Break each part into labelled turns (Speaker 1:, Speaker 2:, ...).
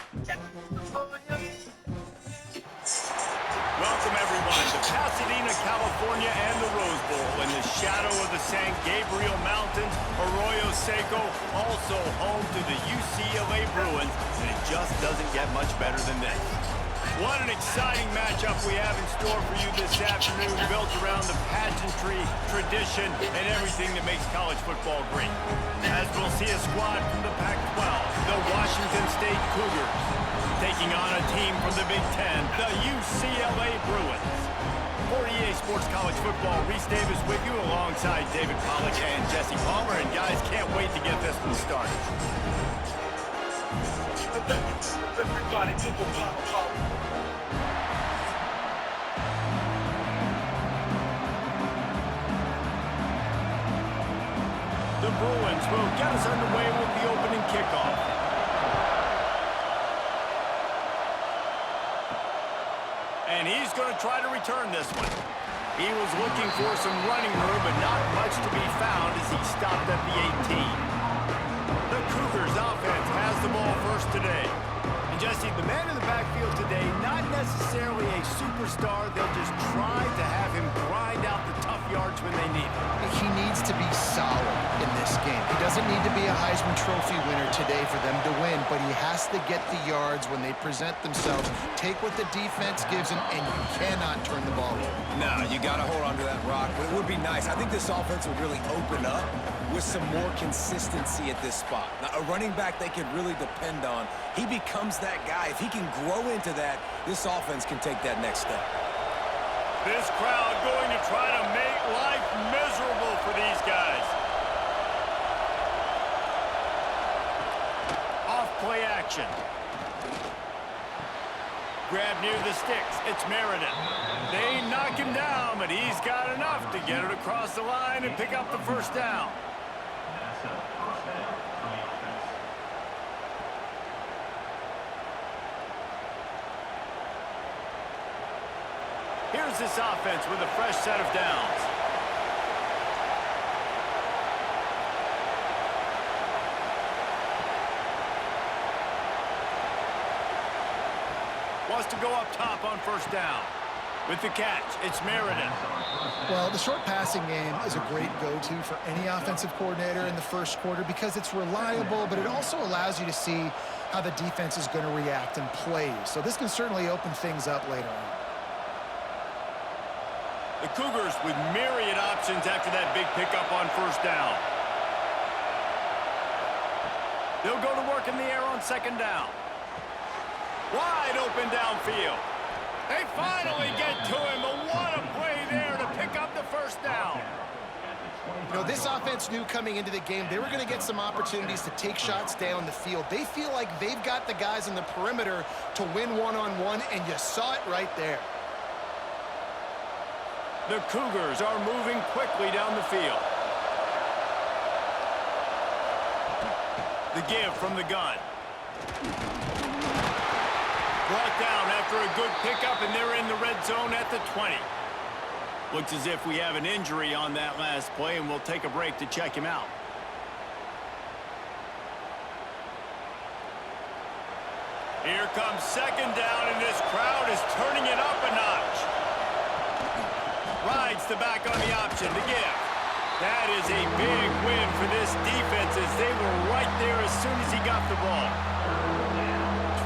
Speaker 1: Welcome, everyone, to Pasadena, California, and the Rose Bowl. In the shadow of the San Gabriel Mountains, Arroyo Seco, also home to the UCLA Bruins, and it just doesn't get much better than this. What an exciting matchup we have in store for you this afternoon, built around the pageantry, tradition, and everything that makes college football great. As we'll see a squad from the Pac-12, the Washington State Cougars, taking on a team from the Big Ten, the UCLA Bruins. For EA Sports College Football, Reese Davis with you alongside David Pollack and Jesse Palmer. And guys, can't wait to get this one started.
Speaker 2: Everybody,
Speaker 1: the Bruins will get us underway with the opening kickoff. And he's going to try to return this one. He was looking for some running room, but not much to be found as he stopped at the 18. The Cougars offense has the ball first today. And Jesse, the man in the backfield today, not necessarily a superstar. They'll just try to have him grind out the tough yards when they need it.
Speaker 3: He needs to be solid in this game. He doesn't need to be a Heisman Trophy winner today for them to win, but he has to get the yards when they present themselves. Take what the defense gives him, and you cannot turn the ball over.
Speaker 4: No, you got to hold on to that rock, but it would be nice. I think this offense would really open up with some more consistency at this spot. Now, a running back they can really depend on. He becomes that guy. If he can grow into that, this offense can take that next step.
Speaker 1: This crowd going to try to make life miserable for these guys. Off play action. Grab near the sticks. It's Meriden. They knock him down, but he's got enough to get it across the line and pick up the first down. Here's this offense with a fresh set of downs. Wants to go up top on first down. With the catch, it's Meriden.
Speaker 3: Well, the short passing game is a great go-to for any offensive coordinator in the first quarter because it's reliable, but it also allows you to see how the defense is going to react and play. So this can certainly open things up later on.
Speaker 1: The Cougars with myriad options after that big pickup on first down. They'll go to work in the air on second down. Wide open downfield. They finally get to him, but what a play there to pick up the first down.
Speaker 3: You know, this offense knew coming into the game they were going to get some opportunities to take shots down the field. They feel like they've got the guys in the perimeter to win one-on-one, and you saw it right there.
Speaker 1: The Cougars are moving quickly down the field. The give from the gun. Brought down after a good pickup, and they're in the red zone at the 20. Looks as if we have an injury on that last play, and we'll take a break to check him out. Here comes second down, and this crowd is turning it up a notch. Rides the back on the option to give. That is a big win for this defense as they were right there as soon as he got the ball.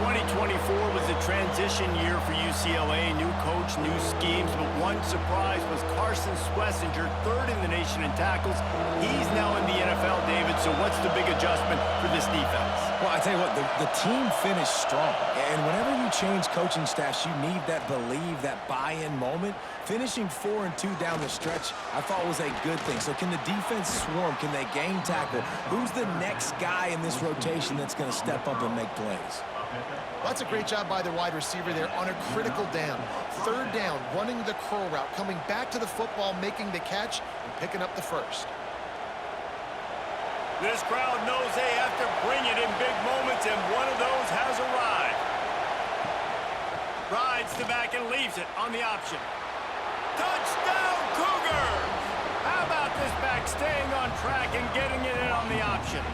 Speaker 1: 2024 was a transition year for UCLA. New coach, new schemes, but one surprise was Carson Schlesinger, third in the nation in tackles. He's now in the NFL, David, so what's the big adjustment for this defense?
Speaker 4: Well, I tell you what, the team finished strong. And whenever you change coaching staffs, you need that believe, that buy-in moment. Finishing 4-2 down the stretch, I thought was a good thing. So can the defense swarm? Can they gain tackle? Who's the next guy in this rotation that's going to step up and make plays?
Speaker 3: Well, that's a great job by the wide receiver there on a critical down. Third down, running the curl route, coming back to the football, making the catch, and picking up the first.
Speaker 1: This crowd knows they have to bring it in big moments, and one of those has arrived. Rides the back and leaves it on the option. Touchdown, Cougars! How about this back staying on track and getting it in on the option?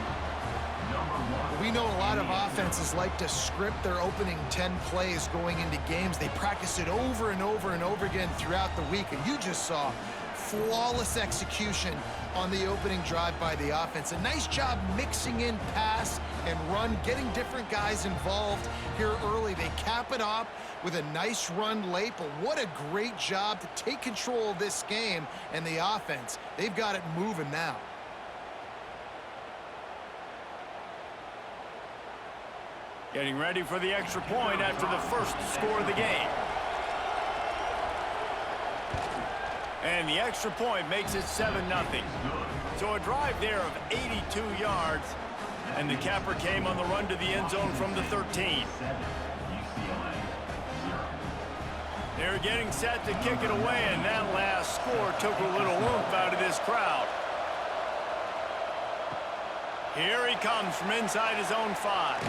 Speaker 3: We know a lot of offenses like to script their opening 10 plays going into games. They practice it over and over and over again throughout the week, and you just saw flawless execution on the opening drive by the offense. A nice job mixing in pass and run, getting different guys involved here early. They cap it off with a nice run late, but what a great job to take control of this game. And the offense, they've got it moving now.
Speaker 1: Getting ready for the extra point after the first score of the game. And the extra point makes it 7-0. So a drive there of 82 yards. And the capper came on the run to the end zone from the 13. They're getting set to kick it away, and that last score took a little oomph out of this crowd. Here he comes from inside his own 5.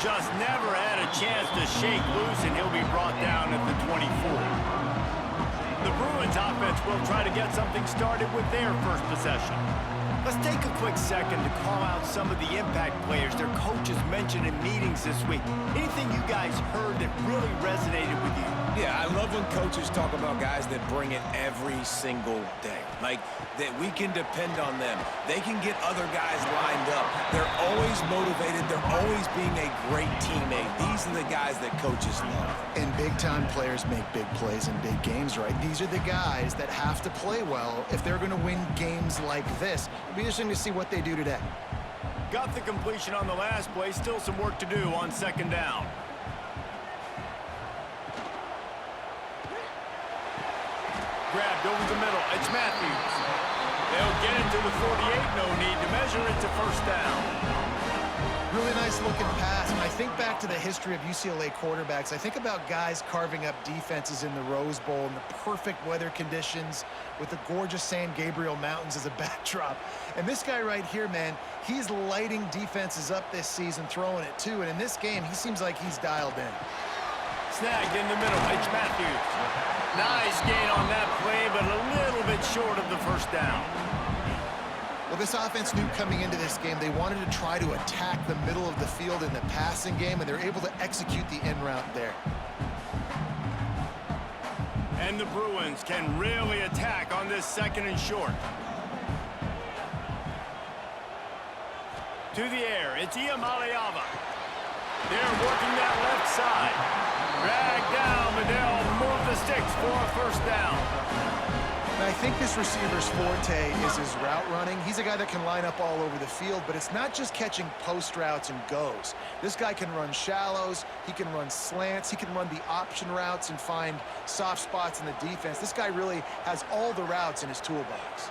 Speaker 1: Just never had a chance to shake loose, and he'll be brought down at the 24. The Bruins offense will try to get something started with their first possession. Let's take a quick second to call out some of the impact players their coaches mentioned in meetings this week. Anything you guys heard that really resonated with you?
Speaker 4: Yeah, I love when coaches talk about guys that bring it every single day. Like, that we can depend on them. They can get other guys lined up. They're always motivated. They're always being a great teammate. These are the guys that coaches love.
Speaker 3: And big-time players make big plays in big games, right? These are the guys that have to play well if they're going to win games like this. It'll be interesting to see what they do today.
Speaker 1: Got the completion on the last play. Still some work to do on second down. Grabbed over the middle. It's Matthews. They'll get it to the 48. No need to measure it to first down.
Speaker 3: Really nice looking pass. When I think back to the history of UCLA quarterbacks, I think about guys carving up defenses in the Rose Bowl in the perfect weather conditions with the gorgeous San Gabriel Mountains as a backdrop. And this guy right here, man, he's lighting defenses up this season, throwing it too. And in this game, he seems like he's dialed in.
Speaker 1: Snagged in the middle. It's Matthews. Nice gain on that play, but a little bit short of the first down.
Speaker 3: Well, this offense knew coming into this game they wanted to try to attack the middle of the field in the passing game, and they're able to execute the in route there.
Speaker 1: And the Bruins can really attack on this second and short. To the air, it's Iamaleava. They're working that left side. Dragged down, but they'll move the sticks for a first down.
Speaker 3: And I think this receiver's forte is his route running. He's a guy that can line up all over the field, but it's not just catching post routes and goes. This guy can run shallows, he can run slants, he can run the option routes and find soft spots in the defense. This guy really has all the routes in his toolbox.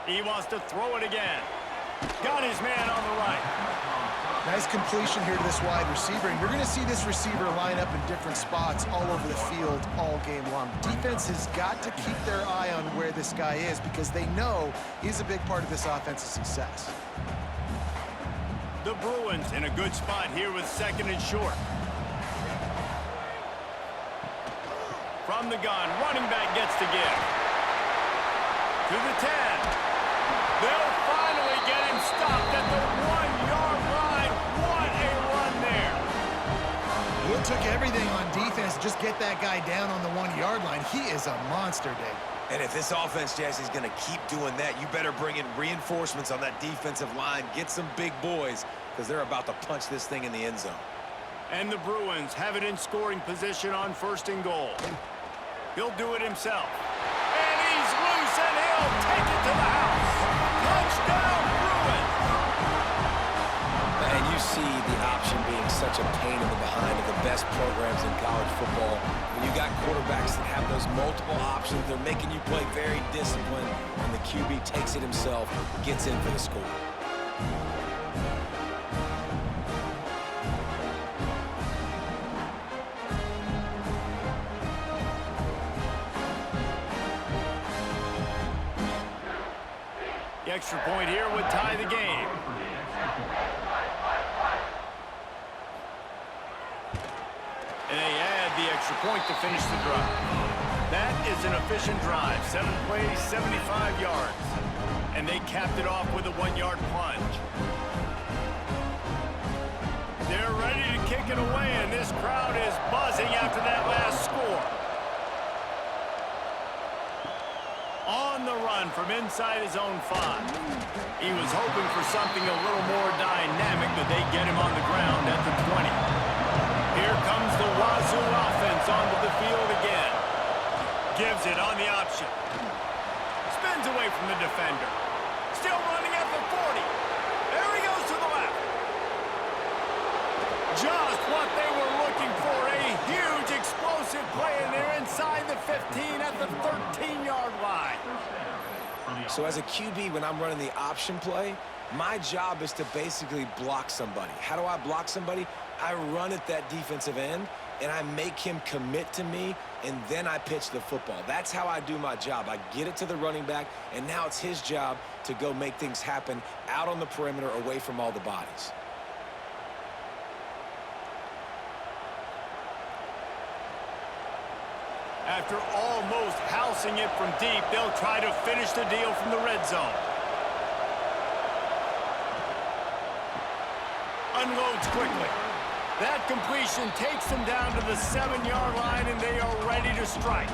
Speaker 1: He wants to throw it again. Got his man on the right.
Speaker 3: Nice completion here to this wide receiver, and you're going to see this receiver line up in different spots all over the field all game long. Defense has got to keep their eye on where this guy is because they know he's a big part of this offense's success.
Speaker 1: The Bruins in a good spot here with second and short. From the gun, running back gets to give. To the 10. They'll finally get him stopped at the 1-yard line. What a run there.
Speaker 3: Will took everything on defense to just get that guy down on the 1-yard line. He is a monster, Dave.
Speaker 4: And if this offense, Jesse, is going to keep doing that, you better bring in reinforcements on that defensive line. Get some big boys because they're about to punch this thing in the end zone.
Speaker 1: And the Bruins have it in scoring position on first and goal. He'll do it himself. And he's loose, and he'll take it to the house. Touchdown, Bruins!
Speaker 4: And you see the option being such a pain in the behind of the best programs in college football. When you got quarterbacks that have those multiple options, they're making you play very disciplined, and the QB takes it himself, gets in for the score.
Speaker 1: The extra point here would tie the game. And they add the extra point to finish the drive. That is an efficient drive. 7 plays, 75 yards. And they capped it off with a 1-yard plunge. it away, and this crowd is buzzing after that last score. On the run from inside his own 5. He was hoping for something a little more dynamic, but they get him on the ground at the 20. Here comes the Wazoo offense onto the field again. Gives it on the option. Spins away from the defender. Still running at the 40. There he goes to the left. Just what they were looking for. A huge explosive play, and they're inside the 15 at the 13-yard line.
Speaker 4: So as a QB, when I'm running the option play, my job is to basically block somebody. How do I block somebody? I run at that defensive end, and I make him commit to me, and then I pitch the football. That's how I do my job. I get it to the running back, and now it's his job to go make things happen out on the perimeter away from all the bodies.
Speaker 1: After almost housing it from deep, they'll try to finish the deal from the red zone. Unloads quickly. That completion takes them down to the 7-yard line, and they are ready to strike.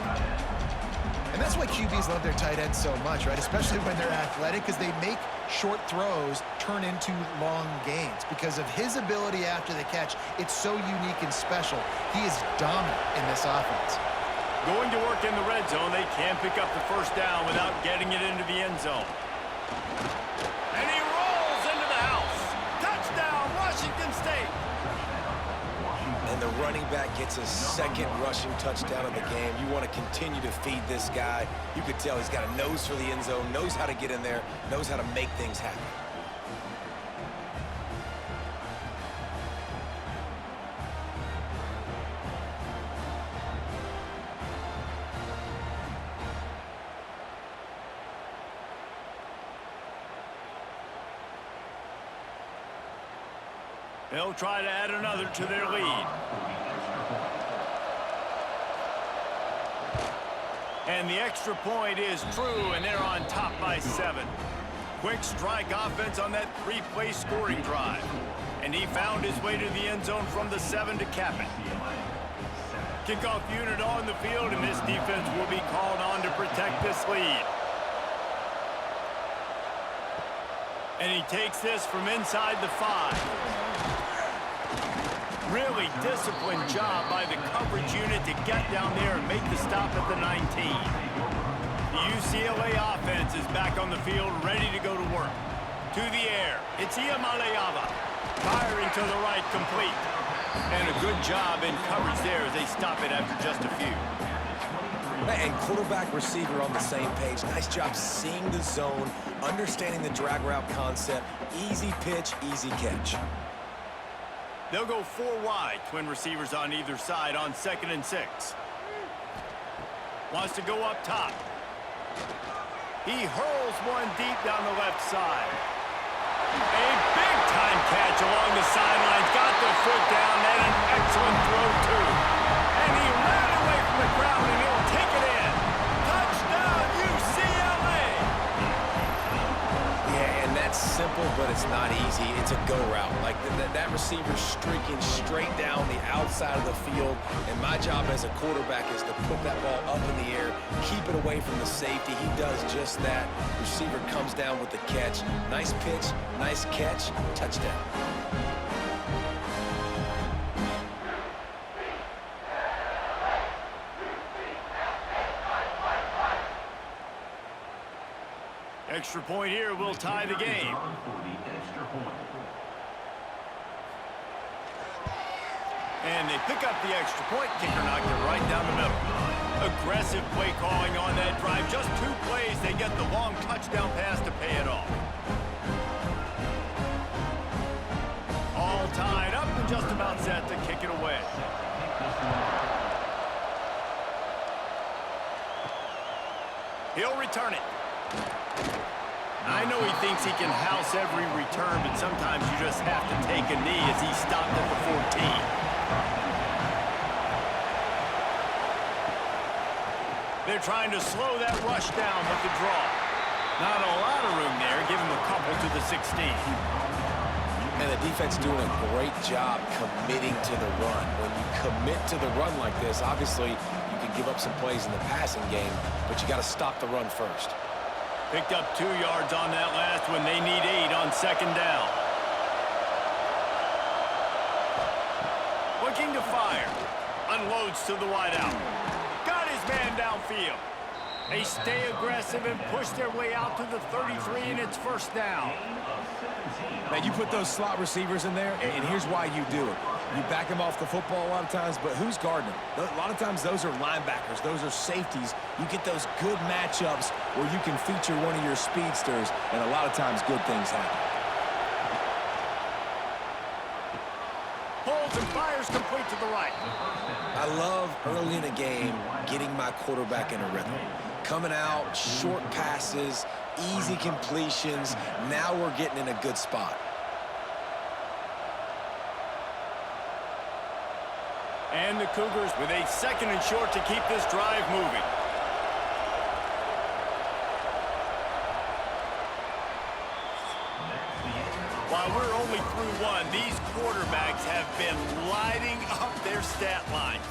Speaker 3: And that's why QBs love their tight ends so much, right? Especially when they're athletic, because they make short throws turn into long gains. Because of his ability after the catch, it's so unique and special. He is dominant in this offense.
Speaker 1: Going to work in the red zone, they can't pick up the first down without getting it into the end zone. And he rolls into the house. Touchdown, Washington State.
Speaker 4: And the running back gets his second rushing touchdown of the game. You want to continue to feed this guy. You could tell he's got a nose for the end zone, knows how to get in there, knows how to make things happen.
Speaker 1: They'll try to add another to their lead. And the extra point is true, and they're on top by 7. Quick strike offense on that 3-play scoring drive. And he found his way to the end zone from the 7 to cap it. Kickoff unit on the field, and this defense will be called on to protect this lead. And he takes this from inside the 5. Really disciplined job by the coverage unit to get down there and make the stop at the 19. The UCLA offense is back on the field, ready to go to work. To the air, it's Iamaleava. Firing to the right, complete. And a good job in coverage there as they stop it after just a few.
Speaker 4: And quarterback, receiver on the same page. Nice job seeing the zone, understanding the drag route concept. Easy pitch, easy catch.
Speaker 1: They'll go 4 wide, twin receivers on either side on 2nd and 6. Wants to go up top. He hurls one deep down the left side. A big-time catch along the sidelines. Got the foot down, and an excellent throw, too. And he ran away from the crowd, and he'll take it in. Touchdown, UCLA!
Speaker 4: Yeah, and that's simple, but it's not easy. It's a go route. Like that receiver streaking straight down the outside of the field, and my job as a quarterback is to put that ball up in the air, keep it away from the safety. He does just that. Receiver comes down with the catch. Nice pitch, nice catch, touchdown.
Speaker 1: Extra point here will tie the game. And they pick up the extra point. Kicker knocked it right down the middle. Aggressive play calling on that drive. Just 2 plays, they get the long touchdown pass to pay it off. All tied up and just about set to kick it away. He'll return it. I know he thinks he can house every return, but sometimes you just have to take a knee as he stopped at the 14. They're trying to slow that rush down with the draw. Not a lot of room there. Give him a couple to the 16.
Speaker 4: And the defense doing a great job committing to the run. When you commit to the run like this, obviously you can give up some plays in the passing game, but you got to stop the run first.
Speaker 1: Picked up 2 yards on that last one. They need 8 on second down. Looking to fire. Unloads to the wideout. Got his man downfield. They stay aggressive and push their way out to the 33, and it's first down.
Speaker 4: Man, you put those slot receivers in there, and here's why you do it. You back them off the football a lot of times, but who's guarding them? A lot of times those are linebackers. Those are safeties. You get those good matchups where you can feature one of your speedsters, and a lot of times good things happen.
Speaker 1: Pulls and fires complete to the right.
Speaker 4: I love early in a game getting my quarterback in a rhythm. Coming out, short passes, easy completions. Now we're getting in a good spot.
Speaker 1: And the Cougars with a 2nd and short to keep this drive moving. While we're only through 1, these quarterbacks have been lighting up their stat lines.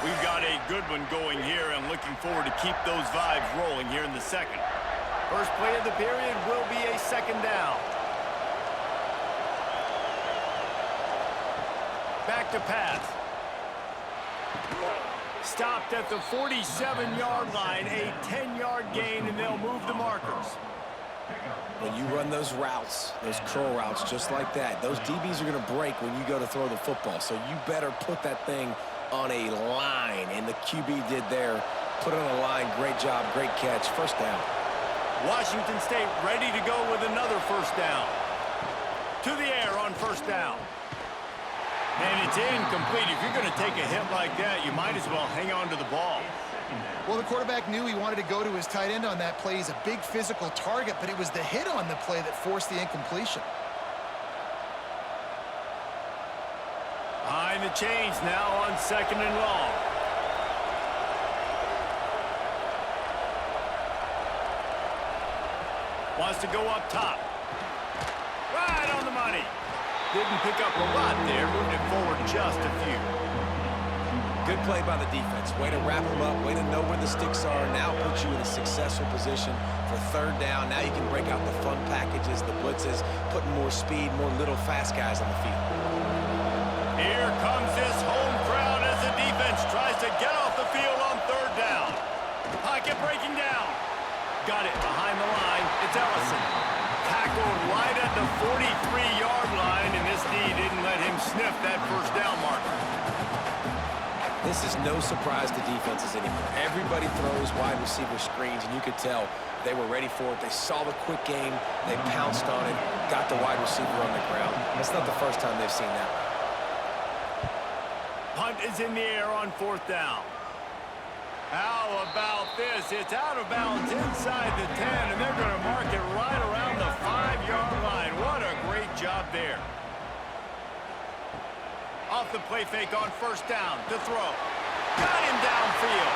Speaker 1: We've got a good one going here and looking forward to keep those vibes rolling here in the second. First play of the period will be a second down. Back to pass. Stopped at the 47-yard line, a 10-yard gain, and they'll move the markers.
Speaker 4: When you run those routes, those curl routes just like that, those DBs are going to break when you go to throw the football. So you better put that thing on a line, and the QB did there. Put it on a line. Great job, great catch. First down.
Speaker 1: Washington State ready to go with another first down. To the air on first down. And it's incomplete. If you're going to take a hit like that, you might as well hang on to the ball.
Speaker 3: Well, the quarterback knew he wanted to go to his tight end on that play. He's a big physical target, but it was the hit on the play that forced the incompletion.
Speaker 1: Behind the chains now on 2nd and long. Wants to go up top. Right on the money. Didn't pick up a lot there, moving it forward just a few.
Speaker 4: Good play by the defense. Way to wrap them up, way to know where the sticks are. Now puts you in a successful position for third down. Now you can break out the fun packages, the blitzes, putting more speed, more little fast guys on the field.
Speaker 1: Here comes this home crowd as the defense tries to get off the field on third down. Pocket breaking down. Got it behind the line. It's Ellison. Tackled right at the 43-yard line, and this D didn't let him sniff that first down marker.
Speaker 4: This is no surprise to defenses anymore. Everybody throws wide receiver screens, and you could tell they were ready for it. They saw the quick game. They pounced on it, got the wide receiver on the ground. That's not the first time they've seen that.
Speaker 1: Punt is in the air on fourth down. How about this? It's out of bounds inside the 10, and they're going to mark it right around the 5-yard line. What a great job there. Off the play fake on first down to throw. Got him downfield.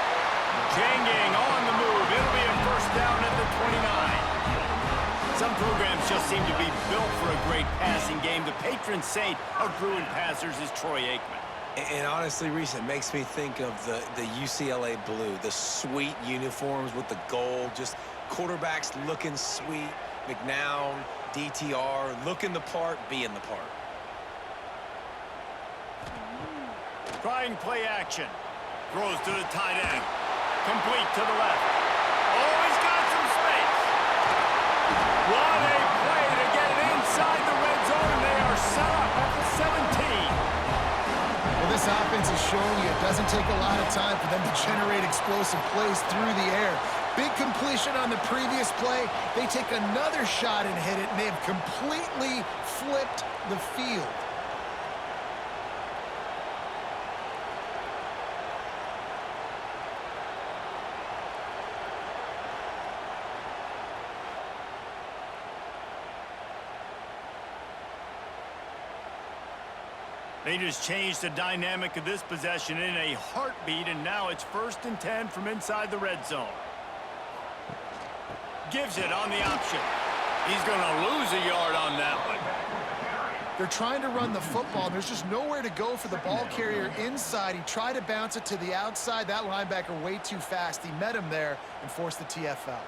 Speaker 1: Janging on the move. It'll be a first down at the 29. Some programs just seem to be built for a great passing game. The patron saint of Bruin passers is Troy Aikman.
Speaker 4: And honestly, Reese, it makes me think of the UCLA blue, the sweet uniforms with the gold, just quarterbacks looking sweet, McNown, DTR, looking the part, being the part.
Speaker 1: Trying play action. Throws to the tight end. Complete to the left. Oh, he's got some space. What a play to get it inside the red zone. They are set up at the 17.
Speaker 3: Well, this offense is showing you it doesn't take a lot of time for them to generate explosive plays through the air. Big completion on the previous play. They take another shot and hit it, and they have completely flipped the field.
Speaker 1: They just changed the dynamic of this possession in a heartbeat, and now it's 1st and 10 from inside the red zone. Gives it on the option. He's going to lose a yard on that one.
Speaker 3: They're trying to run the football, and there's just nowhere to go for the ball carrier inside. He tried to bounce it to the outside. That linebacker way too fast. He met him there and forced the TFL.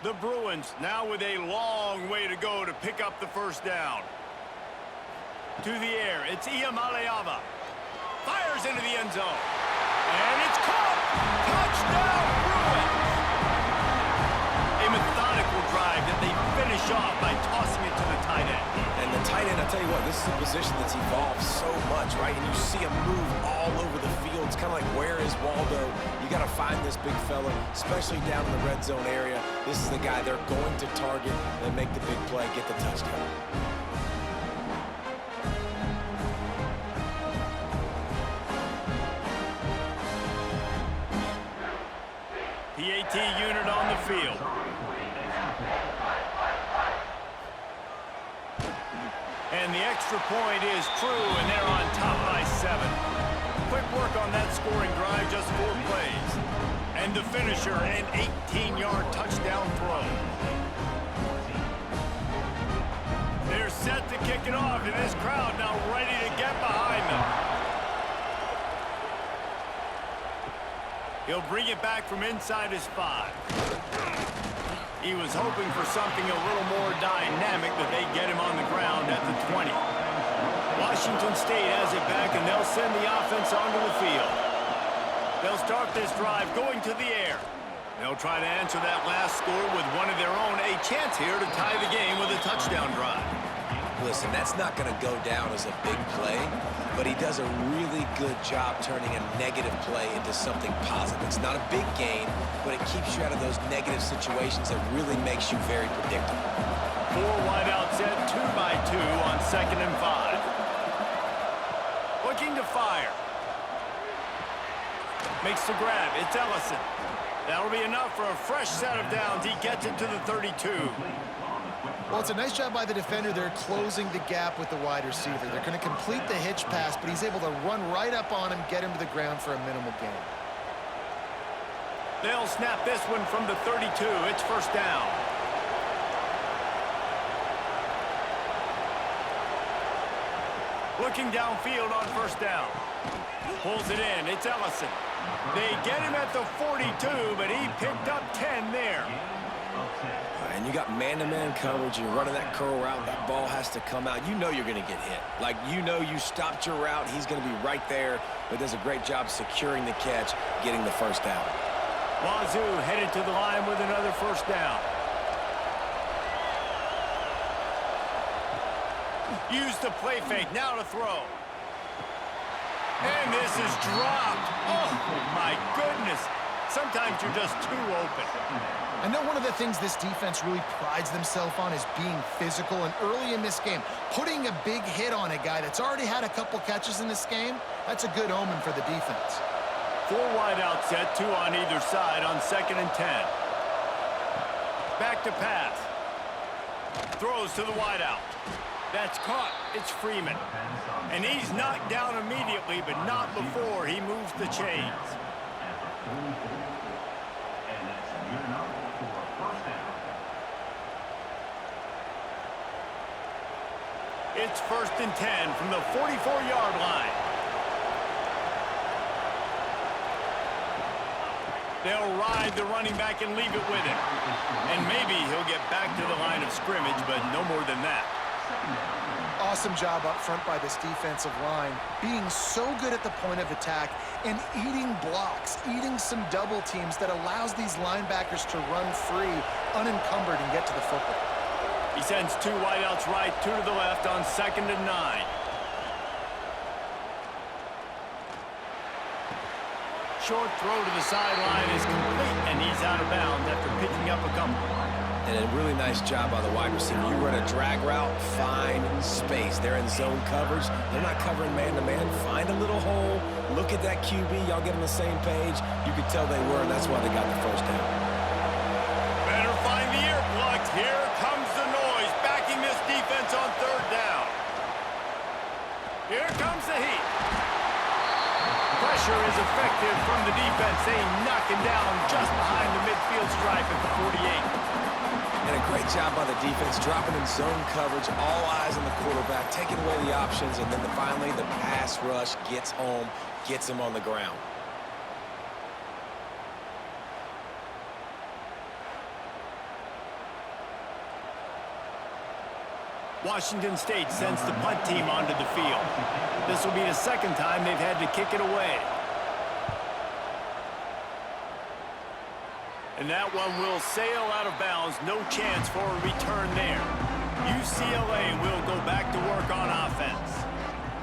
Speaker 1: The Bruins now with a long way to go to pick up the 1st down. To the air, it's Iamaleava. Fires into the end zone. And it's caught! Touchdown, Bruins! A methodical drive that they finish off by tossing it to the tight end.
Speaker 4: And the tight end, I'll tell you what, this is a position that's evolved so much, right? And you see him move all over the field. It's kind of like, where is Waldo? You got to find this big fella, especially down in the red zone area. This is the guy they're going to target and make the big play, get the touchdown.
Speaker 1: PAT unit on the field. And the extra point is true, and they're on top by 7. Quick work on that scoring drive, just 4 plays. And the finisher, an 18-yard touchdown throw. They're set to kick it off, and this crowd now ready to get behind them. He'll bring it back from inside his 5. He was hoping for something a little more dynamic, but they get him on the ground at the 20. Washington State has it back, and they'll send the offense onto the field. They'll start this drive going to the air. They'll try to answer that last score with one of their own. A chance here to tie the game with a touchdown drive.
Speaker 4: Listen, that's not going to go down as a big play, but he does a really good job turning a negative play into something positive. It's not a big gain, but it keeps you out of those negative situations that really makes you very predictable.
Speaker 1: 4 wide out set, 2 by 2 on 2nd and 5. Looking to fire. Makes the grab. It's Ellison. That'll be enough for a fresh set of downs. He gets it to the 32.
Speaker 3: Well, it's a nice job by the defender. They're closing the gap with the wide receiver. They're going to complete the hitch pass, but he's able to run right up on him, get him to the ground for a minimal gain.
Speaker 1: They'll snap this one from the 32. It's 1st down. Looking downfield on 1st down. Pulls it in. It's Ellison. They get him at the 42, but he picked up 10 there.
Speaker 4: And you got man-to-man coverage. You're running that curl route. That ball has to come out. You know you're going to get hit. Like, you know you stopped your route. He's going to be right there, but does a great job securing the catch, getting the 1st down.
Speaker 1: Wazoo headed to the line with another 1st down. Use the play fake. Now to throw. And this is dropped. Oh, my goodness. Sometimes you're just too open.
Speaker 3: I know one of the things this defense really prides themselves on is being physical, and early in this game, putting a big hit on a guy that's already had a couple catches in this game, that's a good omen for the defense.
Speaker 1: 4 wide out set, 2 on either side on 2nd and 10. Back to pass. Throws to the wide out. That's caught. It's Freeman. And he's knocked down immediately, but not before he moves the chains. It's 1st and 10 from the 44-yard line. They'll ride the running back and leave it with him. And maybe he'll get back to the line of scrimmage, but no more than that.
Speaker 3: Awesome job up front by this defensive line, being so good at the point of attack and eating blocks, eating some double teams that allows these linebackers to run free, unencumbered, and get to the football.
Speaker 1: He sends 2 wideouts right, 2 to the left on 2nd and 9. Short throw to the sideline is complete, and he's out of bounds after picking up a couple.
Speaker 4: And a really nice job by the wide receiver. You run a drag route, find space. They're in zone coverage. They're not covering man-to-man. Find a little hole. Look at that QB. Y'all get on the same page. You could tell they were, and that's why they got the 1st down.
Speaker 1: Better find the earplugs. Here comes the noise, backing this defense on 3rd down. Here comes the heat. Pressure is effective from the defense. They knock him down just behind the midfield stripe at the 48.
Speaker 4: And a great job by the defense, dropping in zone coverage, all eyes on the quarterback, taking away the options, and then finally the pass rush gets home, gets him on the ground.
Speaker 1: Washington State sends the punt team onto the field. This will be the second time they've had to kick it away. And that one will sail out of bounds. No chance for a return there. UCLA will go back to work on offense.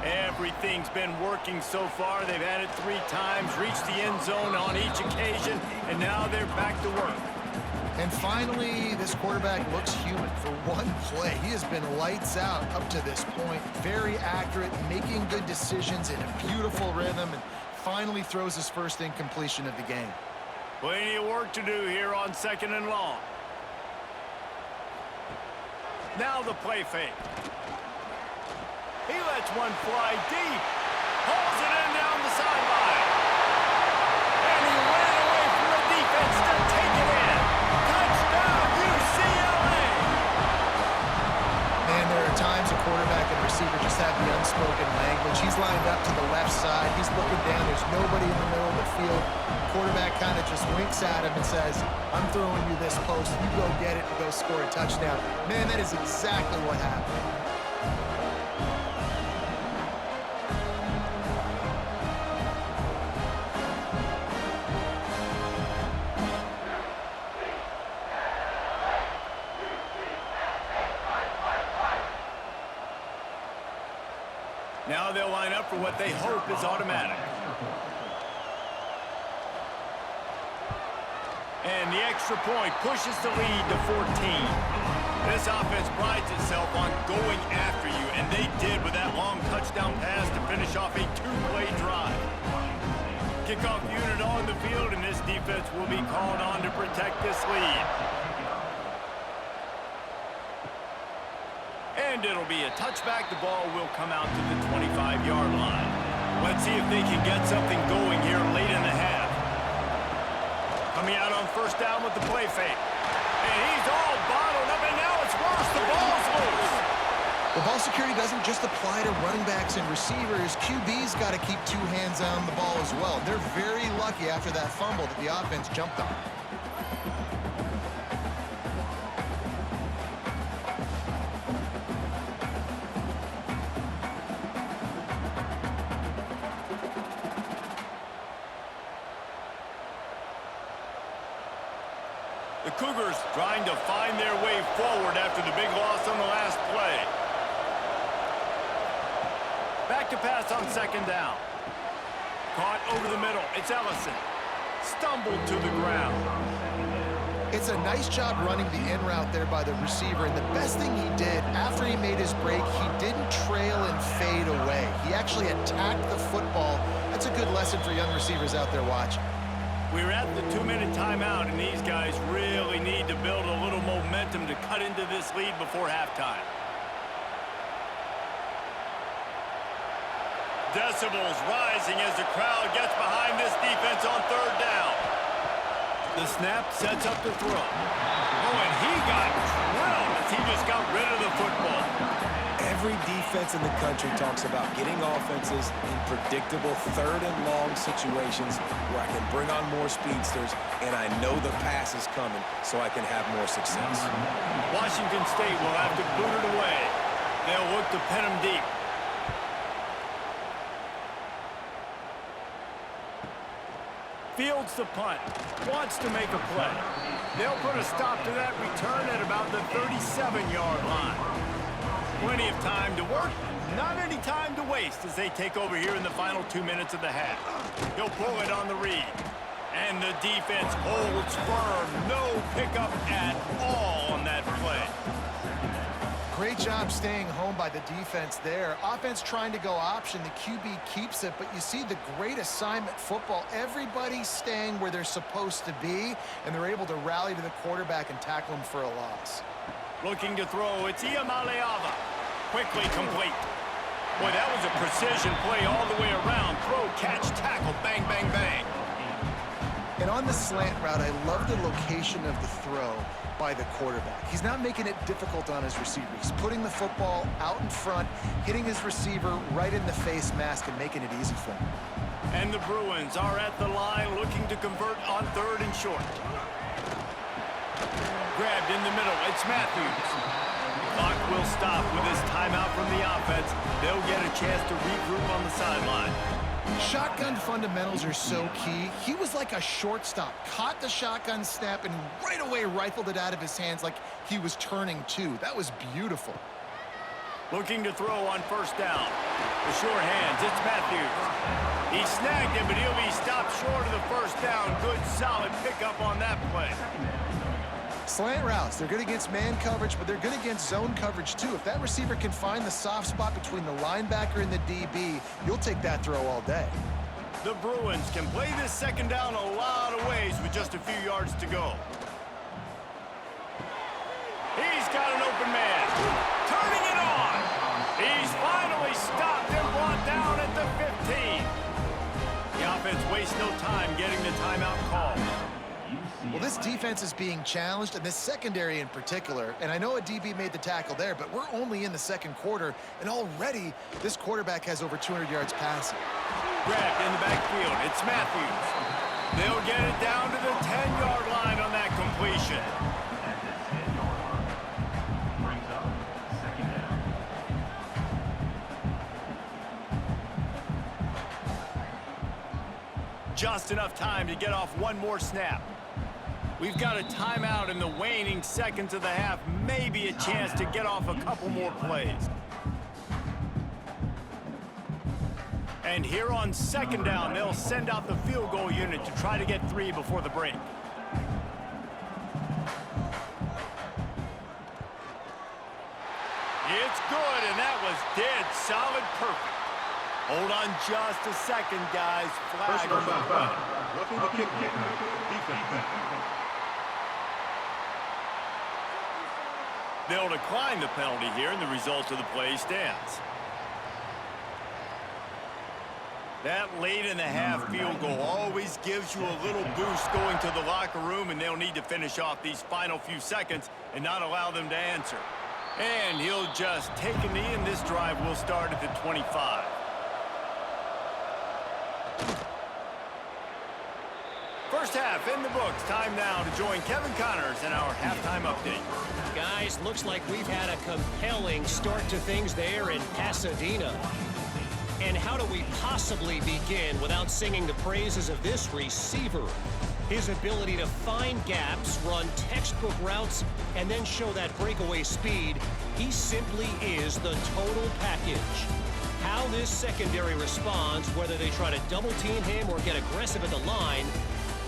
Speaker 1: Everything's been working so far. They've had it 3 times, reached the end zone on each occasion, and now they're back to work.
Speaker 3: And finally, this quarterback looks human for one play. He has been lights out up to this point. Very accurate, making good decisions in a beautiful rhythm, and finally throws his first incompletion of the game.
Speaker 1: Plenty of work to do here on 2nd and long. Now the play fake. He lets one fly deep. Hauls it in down the sideline. And he ran away from the defense to take it in. Touchdown, UCLA!
Speaker 3: Man, there are times a quarterback and receiver just have the unspoken language. He's lined up to the left side. He's looking down. There's nobody in the middle of the field. Quarterback kind of just winks at him and says, I'm throwing you this post. You go get it and go score a touchdown. Man, that is exactly what happened.
Speaker 1: Now they'll line up for what they hope is automatic. And the extra point pushes the lead to 14. This offense prides itself on going after you, and they did with that long touchdown pass to finish off a 2-play drive. Kickoff unit on the field, and this defense will be called on to protect this lead. And it'll be a touchback. The ball will come out to the 25-yard line. Let's see if they can get something going here late in the half. Coming out on 1st down with the play fake. And he's all bottled up, and now it's worse. The ball's loose.
Speaker 3: The ball security doesn't just apply to running backs and receivers. QB's got to keep 2 hands on the ball as well. They're very lucky after that fumble that the offense jumped on.
Speaker 1: The Cougars trying to find their way forward after the big loss on the last play. Back to pass on 2nd down. Caught over the middle. It's Ellison. Stumbled to the ground.
Speaker 3: It's a nice job running the in route there by the receiver, and the best thing he did after he made his break, he didn't trail and fade away. He actually attacked the football. That's a good lesson for young receivers out there watching.
Speaker 1: We're at the 2-minute timeout, and these guys really need to build a little momentum to cut into this lead before halftime. Decibels rising as the crowd gets behind this defense on 3rd down. The snap sets up the throw. Oh, and he got drilled as he just got rid of the football.
Speaker 4: Every defense in the country talks about getting offenses in predictable 3rd and long situations where I can bring on more speedsters and I know the pass is coming so I can have more success.
Speaker 1: Washington State will have to boot it away. They'll look to pin them deep. Fields the punt. Wants to make a play. They'll put a stop to that return at about the 37-yard line. Plenty of time to work, not any time to waste as they take over here in the final 2 minutes of the half. He'll pull it on the read. And the defense holds firm. No pickup at all on that play.
Speaker 3: Great job staying home by the defense there. Offense trying to go option. The QB keeps it, but you see the great assignment football. Everybody's staying where they're supposed to be, and they're able to rally to the quarterback and tackle him for a loss.
Speaker 1: Looking to throw, it's Iamaleava. Quickly complete. Boy, that was a precision play all the way around. Throw, catch, tackle, bang, bang, bang.
Speaker 3: And on the slant route, I love the location of the throw by the quarterback. He's not making it difficult on his receiver. He's putting the football out in front, hitting his receiver right in the face mask and making it easy for him.
Speaker 1: And the Bruins are at the line looking to convert on 3rd and short. Grabbed in the middle. It's Matthews. Clock will stop with this timeout from the offense. They'll get a chance to regroup on the sideline.
Speaker 3: Shotgun fundamentals are so key. He was like a shortstop, caught the shotgun snap and right away rifled it out of his hands like he was turning two. That was beautiful.
Speaker 1: Looking to throw on 1st down. The sure hands, it's Matthews. He snagged him, but he'll be stopped short of the 1st down. Good, solid pickup on that play.
Speaker 3: Slant routes, they're good against man coverage, but they're good against zone coverage too. If that receiver can find the soft spot between the linebacker and the DB, you'll take that throw all day.
Speaker 1: The Bruins can play this 2nd down a lot of ways with just a few yards to go. He's got an open man. Turning it on. He's finally stopped and brought down at the 15. The offense wastes no time getting the timeout called.
Speaker 3: Well, this defense is being challenged, and this secondary in particular, and I know a DB made the tackle there, but we're only in the 2nd quarter, and already this quarterback has over 200 yards passing.
Speaker 1: Grabbed in the backfield. It's Matthews. They'll get it down to the 10-yard line on that completion. Just enough time to get off one more snap. We've got a timeout in the waning seconds of the half. Maybe a chance to get off a couple more plays. And here on 2nd down, they'll send out the field goal unit to try to get 3 before the break. It's good, and that was dead solid perfect. Hold on just a second, guys. Flag on the play.
Speaker 2: Roughing the kick. Defense.
Speaker 1: They'll decline the penalty here, and the result of the play stands. That late in the half field goal always gives you a little boost going to the locker room, and they'll need to finish off these final few seconds and not allow them to answer. And he'll just take a knee, and this drive will start at the 25. First half in the books. Time now to join Kevin Connors in our halftime update.
Speaker 5: Guys, looks like we've had a compelling start to things there in Pasadena. And how do we possibly begin without singing the praises of this receiver? His ability to find gaps, run textbook routes, and then show that breakaway speed. He simply is the total package. How this secondary responds, whether they try to double team him or get aggressive at the line,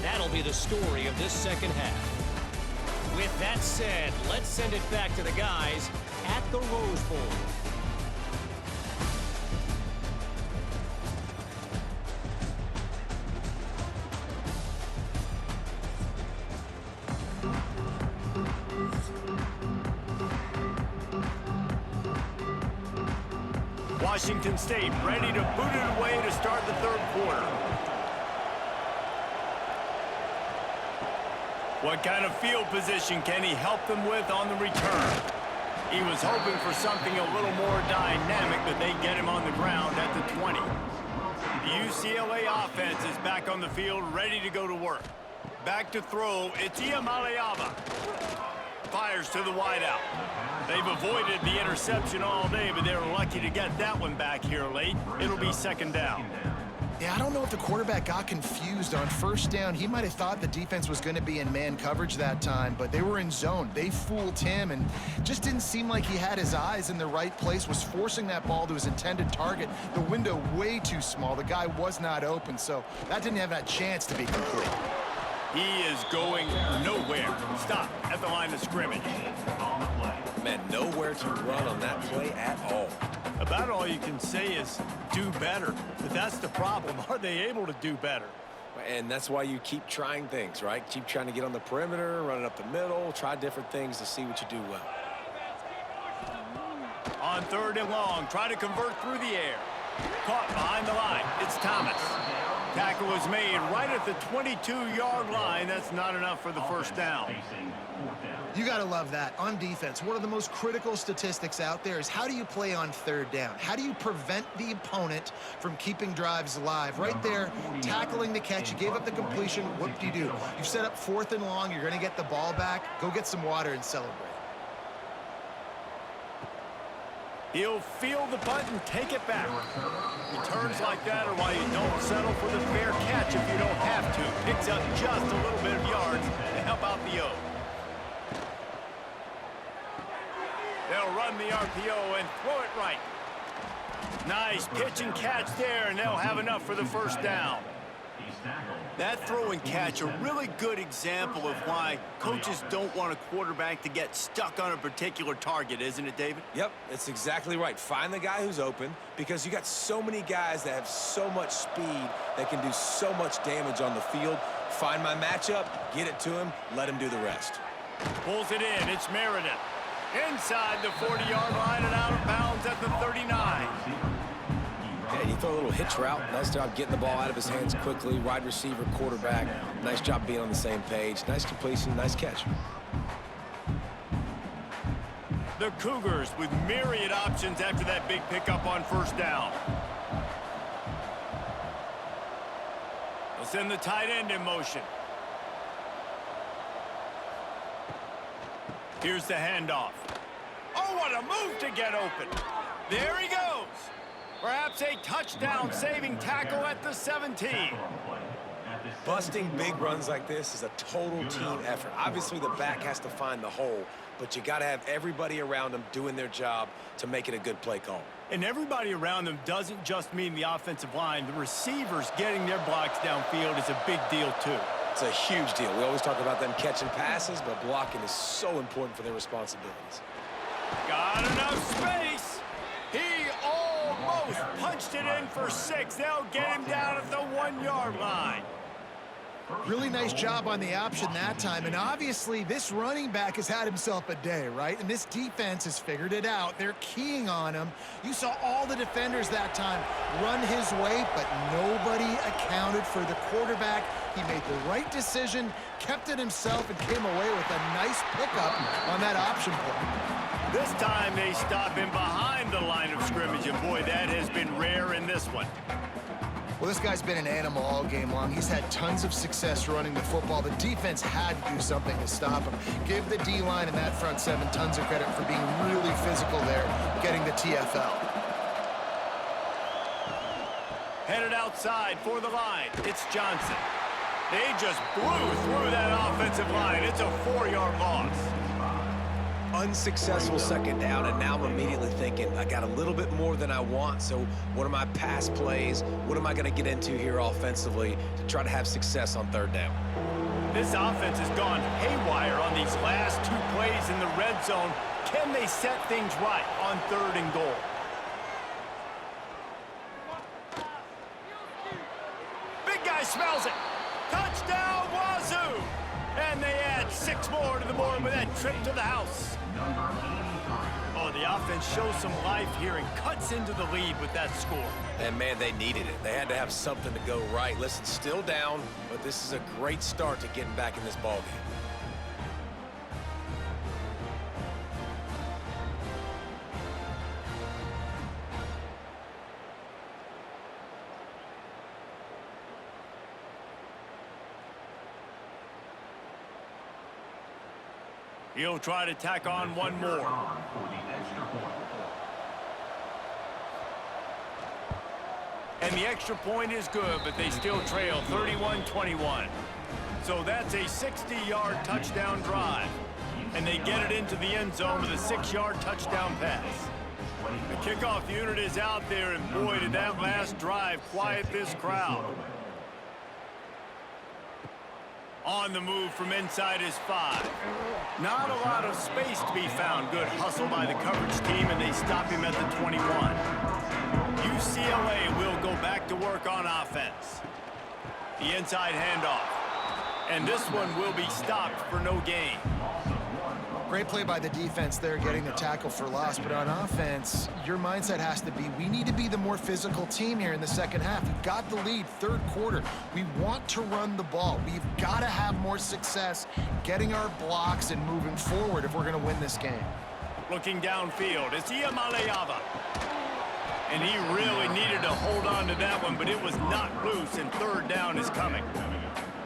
Speaker 5: that'll be the story of this 2nd half. With that said, let's send it back to the guys at the Rose Bowl.
Speaker 1: Washington State ready to boot it away to start the 3rd quarter. What kind of field position can he help them with on the return? He was hoping for something a little more dynamic, but they get him on the ground at the 20. The UCLA offense is back on the field, ready to go to work. Back to throw, it's Iamaleava. Fires to the wideout. They've avoided the interception all day, but they're lucky to get that one back here late. It'll be 2nd down.
Speaker 3: Yeah, I don't know if the quarterback got confused on 1st down. He might have thought the defense was going to be in man coverage that time, but they were in zone. They fooled him and just didn't seem like he had his eyes in the right place, was forcing that ball to his intended target. The window way too small. The guy was not open, so that didn't have that chance to be complete.
Speaker 1: He is going nowhere. Stop at the line of scrimmage.
Speaker 4: Man, nowhere to run on that play at all.
Speaker 1: About all you can say is do better. But that's the problem. Are they able to do better?
Speaker 4: And that's why you keep trying things, right? Keep trying to get on the perimeter, run it up the middle, try different things to see what you do well.
Speaker 1: On On 3rd and long, try to convert through the air. Caught behind the line. It's Thomas. Tackle was made right at the 22-yard line. That's not enough for the first down.
Speaker 3: You got to love that. On defense, one of the most critical statistics out there is how do you play on 3rd down? How do you prevent the opponent from keeping drives alive? Right there, tackling the catch. You gave up the completion. What do? You've set up 4th and long. You're going to get the ball back. Go get some water and celebrate.
Speaker 1: He'll field the punt and take it back. Returns like that are why you don't settle for the fair catch if you don't have to. Picks up just a little bit of yards to help out the O. They'll run the RPO and throw it right. Nice pitch and catch there, and they'll have enough for the first down. That throw and catch, a really good example of why coaches don't want a quarterback to get stuck on a particular target, isn't it, David?
Speaker 4: Yep, it's exactly right. Find the guy who's open because you got so many guys that have so much speed that can do so much damage on the field. Find my matchup, get it to him, let him do the rest.
Speaker 1: Pulls it in. It's Meredith. Inside the 40-yard line and out of bounds at the 39.
Speaker 4: Yeah, you throw a little hitch route. Nice job getting the ball out of his hands quickly. Wide receiver, quarterback. Nice job being on the same page. Nice completion, nice catch.
Speaker 1: The Cougars with myriad options after that big pickup on first down. They'll send the tight end in motion. Here's the handoff. Oh, what a move to get open. There he goes. Perhaps a touchdown-saving tackle at the 17.
Speaker 4: Busting big runs like this is a total team effort. Obviously, the back has to find the hole, but you got to have everybody around them doing their job to make it a good play call.
Speaker 1: And everybody around them doesn't just mean the offensive line. The receivers getting their blocks downfield is a big deal, too.
Speaker 4: It's a huge deal. We always talk about them catching passes, but blocking is so important for their responsibilities.
Speaker 1: Got enough space. He almost punched it in for 6. They'll get him down at the 1-yard line.
Speaker 3: Really nice job on the option that time. And obviously, this running back has had himself a day, right? And this defense has figured it out. They're keying on him. You saw all the defenders that time run his way, but nobody accounted for the quarterback. He made the right decision, kept it himself, and came away with a nice pickup on that option play.
Speaker 1: This time they stop him behind the line of scrimmage, and boy, that has been rare in this one.
Speaker 3: Well, this guy's been an animal all game long. He's had tons of success running the football. The defense had to do something to stop him. Give the D-line and that front 7 tons of credit for being really physical there, getting the TFL.
Speaker 1: Headed outside for the line. It's Johnson. They just blew through that offensive line. It's a 4-yard loss.
Speaker 4: Unsuccessful second down, and now I'm immediately thinking, I got a little bit more than I want, so what are my pass plays? What am I going to get into here offensively to try to have success on 3rd down?
Speaker 1: This offense has gone haywire on these last 2 plays in the red zone. Can they set things right on 3rd and goal? Big guy smells it. Touchdown, Wazoo! And they add 6 more to the board with that trip to the house. Oh, the offense shows some life here and cuts into the lead with that score.
Speaker 4: And, man, they needed it. They had to have something to go right. Listen, still down, but this is a great start to getting back in this ballgame.
Speaker 1: He'll try to tack on one more. And the extra point is good, but they still trail 31-21. So that's a 60-yard touchdown drive. And they get it into the end zone with a 6-yard touchdown pass. The kickoff unit is out there, and boy, did that last drive quiet this crowd. On the move from inside his 5. Not a lot of space to be found. Good hustle by the coverage team, and they stop him at the 21. UCLA will go back to work on offense. The inside handoff. And this one will be stopped for no gain.
Speaker 3: Great play by the defense there, getting the tackle for loss. But on offense, your mindset has to be, we need to be the more physical team here in the second half. We've got the lead, third quarter. We want to run the ball. We've got to have more success getting our blocks and moving forward if we're going to win this game.
Speaker 1: Looking downfield, it's Iamaleava. And he really needed to hold on to that one, but it was not loose, and third down is coming.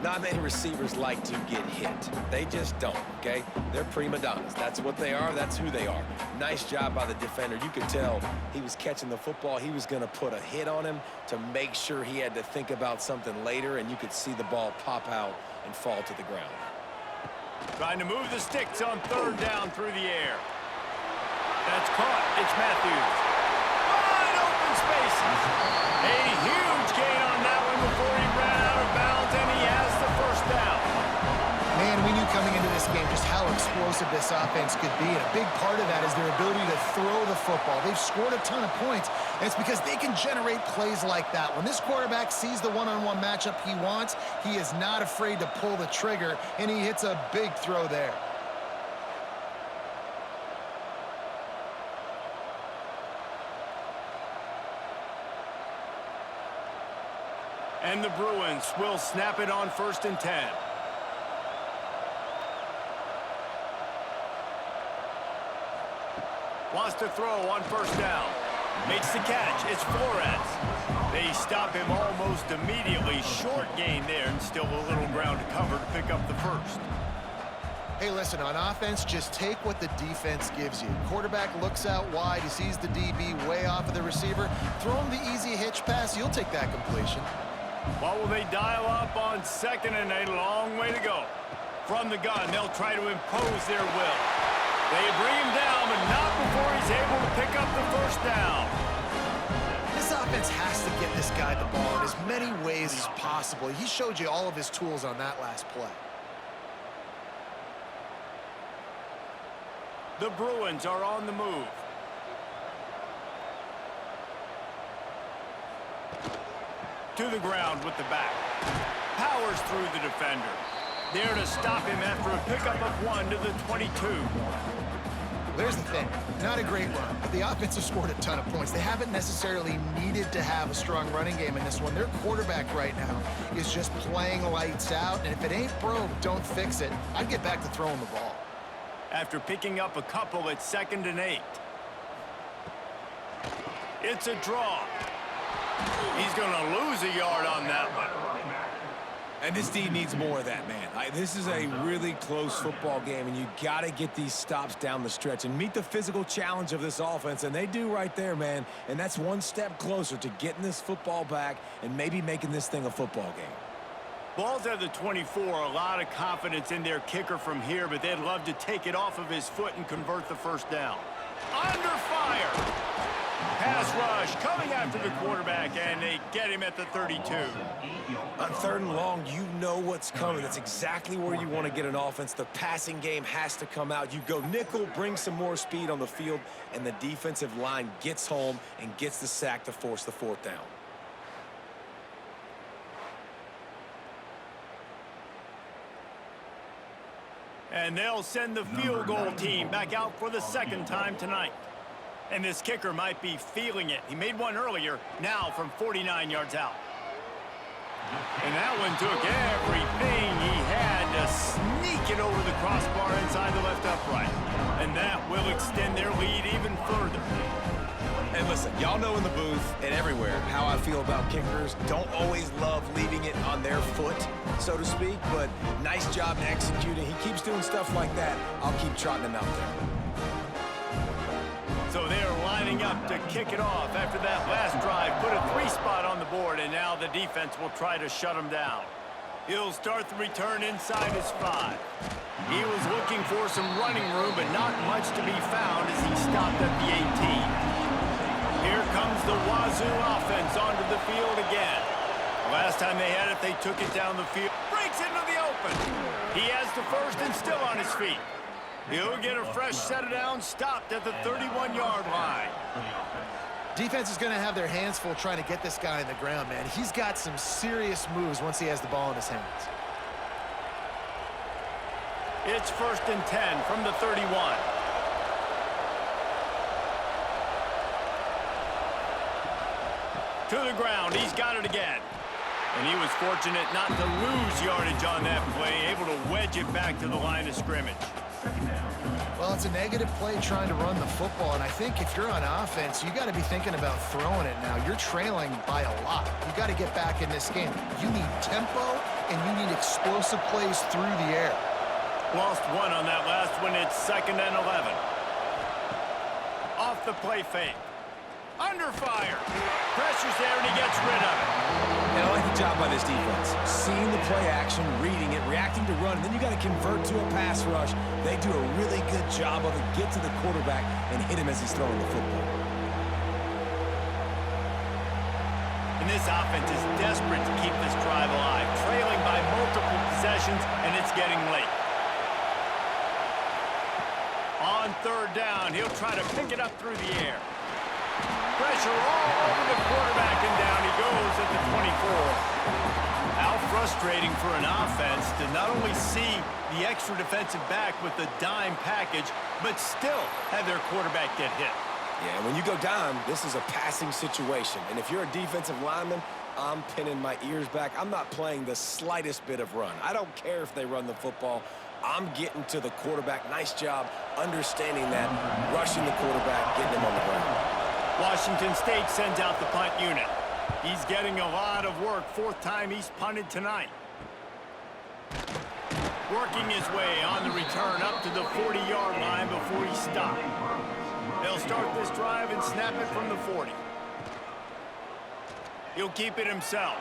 Speaker 4: Not many receivers like to get hit. They just don't, okay? They're prima donnas. That's what they are. That's who they are. Nice job by the defender. You could tell he was catching the football. He was going to put a hit on him to make sure he had to think about something later, and you could see the ball pop out and fall to the ground.
Speaker 1: Trying to move the sticks on third down through the air. That's caught. It's Matthews. Wide open spaces. A huge gain on that one before he ran out of bounds, and he has the first down.
Speaker 3: Man, we knew coming into this game just how explosive this offense could be, and a big part of that is their ability to throw the football. They've scored a ton of points, and it's because they can generate plays like that. When this quarterback sees the one-on-one matchup he wants, he is not afraid to pull the trigger, and he hits a big throw there.
Speaker 1: And the Bruins will snap it on 1st and 10. Wants to throw on 1st down. Makes the catch. It's Flores. They stop him almost immediately. Short gain there, and still a little ground to cover to pick up the first.
Speaker 3: Hey, listen, on offense, just take what the defense gives you. Quarterback looks out wide. He sees the DB way off of the receiver. Throw him the easy hitch pass. You'll take that completion.
Speaker 1: What will they dial up on 2nd and a long way to go? From the gun, they'll try to impose their will. They bring him down, but not before he's able to pick up the first down.
Speaker 3: This offense has to get this guy the ball in as many ways as possible. He showed you all of his tools on that last play.
Speaker 1: The Bruins are on the move. To the ground with the back. Powers through the defender. There to stop him after a pickup of 1 to the 22.
Speaker 3: There's the thing. Not a great run, but the offense has scored a ton of points. They haven't necessarily needed to have a strong running game in this one. Their quarterback right now is just playing lights out, and if it ain't broke, don't fix it. I'd get back to throwing the ball.
Speaker 1: After picking up a couple at 2nd and 8. It's a draw. He's going to lose a yard on that one.
Speaker 4: And this D needs more of that, man. This is a really close football game, and you got to get these stops down the stretch and meet the physical challenge of this offense, and they do right there, man. And that's one step closer to getting this football back and maybe making this thing a football game.
Speaker 1: Ball's at the 24. A lot of confidence in their kicker from here, but they'd love to take it off of his foot and convert the first down. Under fire. Pass rush coming after the quarterback, and they get him at the 32.
Speaker 4: On 3rd and long, you know what's coming. That's exactly where you want to get an offense. The passing game has to come out. You go nickel, bring some more speed on the field, and the defensive line gets home and gets the sack to force the 4th down.
Speaker 1: And they'll send the field goal team back out for the 2nd time tonight. And this kicker might be feeling it. He made one earlier, now from 49 yards out. And that one took everything he had to sneak it over the crossbar inside the left upright. And that will extend their lead even further.
Speaker 4: And listen, y'all know in the booth and everywhere how I feel about kickers. Don't always love leaving it on their foot, so to speak, but nice job executing. He keeps doing stuff like that. I'll keep trotting him out there.
Speaker 1: So they're lining up to kick it off after that last drive. Put a 3-spot on the board, and now the defense will try to shut him down. He'll start the return inside his 5. He was looking for some running room, but not much to be found as he stopped at the 18. Here comes the Wazoo offense onto the field again. Last time they had it, they took it down the field. Breaks into the open. He has the first and still on his feet. He'll get a fresh set of downs, stopped at the 31-yard line.
Speaker 3: Defense is going to have their hands full trying to get this guy in the ground, man. He's got some serious moves once he has the ball in his hands.
Speaker 1: It's 1st and 10 from the 31. To the ground. He's got it again. And he was fortunate not to lose yardage on that play, able to wedge it back to the line of scrimmage.
Speaker 3: Well, it's a negative play trying to run the football, and I think if you're on offense, you got to be thinking about throwing it now. You're trailing by a lot. You got to get back in this game. You need tempo, and you need explosive plays through the air.
Speaker 1: Lost one on that last one. It's 2nd and 11. Off the play fake. Under fire. Pressure's there, and he gets rid of it.
Speaker 4: And I like the job by this defense. Seeing the play action, reading it, reacting to run, and then you got to convert to a pass rush. They do a really good job of it. Get to the quarterback and hit him as he's throwing the football.
Speaker 1: And this offense is desperate to keep this drive alive, trailing by multiple possessions, and it's getting late. On 3rd down, he'll try to pick it up through the air. Pressure all over the quarterback, and down he goes at the 24. How frustrating for an offense to not only see the extra defensive back with the dime package, but still have their quarterback get hit.
Speaker 4: Yeah, when you go down, this is a passing situation. And if you're a defensive lineman, I'm pinning my ears back. I'm not playing the slightest bit of run. I don't care if they run the football. I'm getting to the quarterback. Nice job understanding that, rushing the quarterback, getting him on the ground.
Speaker 1: Washington State sends out the punt unit. He's getting a lot of work. 4th time he's punted tonight. Working his way on the return up to the 40-yard line before he stopped. They'll start this drive and snap it from the 40. He'll keep it himself.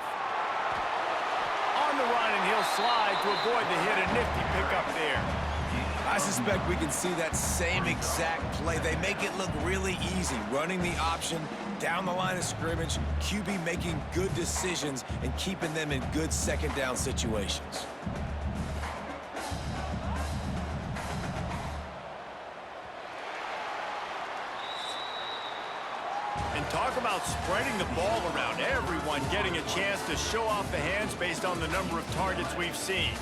Speaker 1: On the run, and he'll slide to avoid the hit. A nifty pickup there.
Speaker 4: I suspect we can see that same exact play. They make it look really easy, running the option down the line of scrimmage, QB making good decisions and keeping them in good 2nd down situations.
Speaker 1: And talk about spreading the ball around. Everyone getting a chance to show off the hands based on the number of targets we've seen.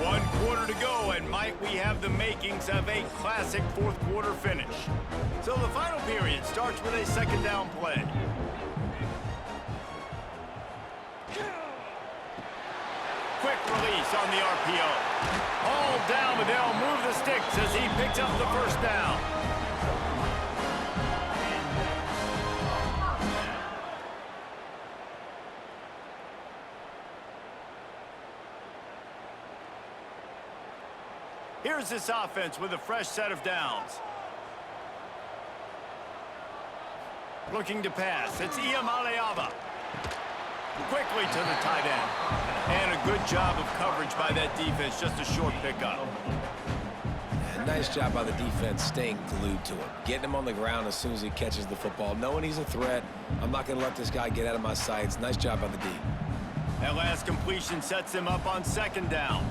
Speaker 1: One quarter to go, and might we have the makings of a classic 4th quarter finish. So the final period starts with a 2nd down play. Quick release on the RPO. All down, but they'll move the sticks as he picks up the 1st down. Here's this offense with a fresh set of downs. Looking to pass. It's Iamaleava. Quickly to the tight end. And a good job of coverage by that defense. Just a short pickup.
Speaker 4: Nice job by the defense staying glued to him. Getting him on the ground as soon as he catches the football. Knowing he's a threat. I'm not going to let this guy get out of my sights. Nice job by the D.
Speaker 1: That last completion sets him up on 2nd down.